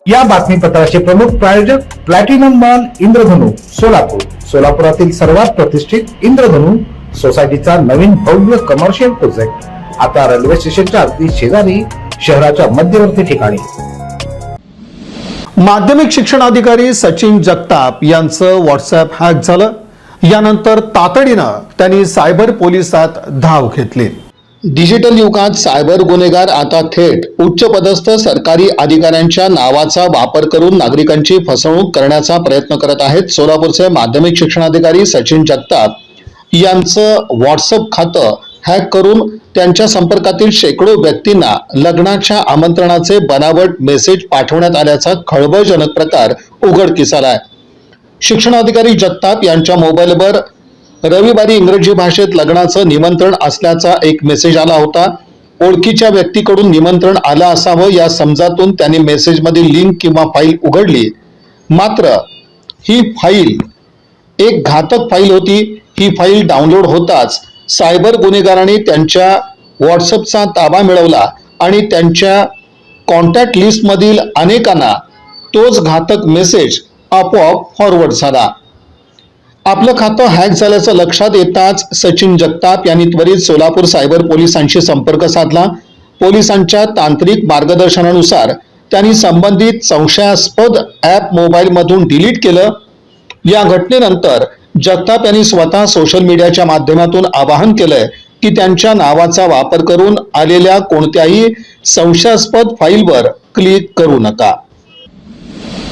या बातमीपत्राचे प्रमुख प्रायोजक प्लॅटिनम मॉल इंद्रधनु सोलापूर. सोलापुरातील सर्वात प्रतिष्ठित इंद्रधनु सोसायटीचा नवीन भव्य कमर्शियल प्रोजेक्ट आता रेल्वे स्टेशनच्या अगदी शेजारी शहराच्या मध्यवर्ती ठिकाणी. माध्यमिक शिक्षणाधिकारी सचिन जगताप यांचं व्हॉट्सअप हॅक झालं. यानंतर तातडीनं त्यांनी सायबर पोलिसात धाव घेतली. डिजिटल युगात सायबर गुन्हेगार आता थेट उच्च पदस्थ सरकारी अधिकाऱ्यांच्या नावाचा वापर करून नागरिकांची फसवणूक करण्याचा प्रयत्न करत आहेत. सोलापूरचे माध्यमिक शिक्षणाधिकारी सचिन जगताप यांचं व्हॉट्सअप खातं हॅक करून त्यांच्या संपर्कातील शेकडो व्यक्तींना लग्नाच्या आमंत्रणाचे बनावट मेसेज पाठवण्यात आल्याचा खळबळजनक प्रकार उघडकीस आलाय. शिक्षणाधिकारी जगताप यांच्या मोबाईलवर रविवारी इंग्रजी भाषेत लग्नाचं निमंत्रण असल्याचा एक मेसेज आला होता. ओळखीच्या व्यक्तीकडून निमंत्रण आलं असावं या समजातून त्यांनी मेसेजमधील लिंक किंवा फाईल उघडली. मात्र ही फाईल एक घातक फाईल होती. ही फाईल डाउनलोड होताच सायबर गुन्हेगारांनी त्यांच्या व्हॉट्सअपचा ताबा मिळवला आणि त्यांच्या कॉन्टॅक्ट लिस्टमधील अनेकांना तोच घातक मेसेज आपोआप फॉरवर्ड झाला. आपलं खातं हॅक झाल्याचं लक्षात येताच सचिन जगताप यांनी त्वरित सोलापूर सायबर पोलिसांशी संपर्क साधला. पोलिसांच्या तांत्रिक मार्गदर्शनानुसार त्यांनी संबंधित संशयास्पद ॲप मोबाईलमधून डिलीट केलं. या घटनेनंतर जगताप यांनी स्वतः सोशल मीडियाच्या माध्यमातून आवाहन केलंय की त्यांच्या नावाचा वापर करून आलेल्या कोणत्याही संशयास्पद फाईलवर क्लिक करू नका.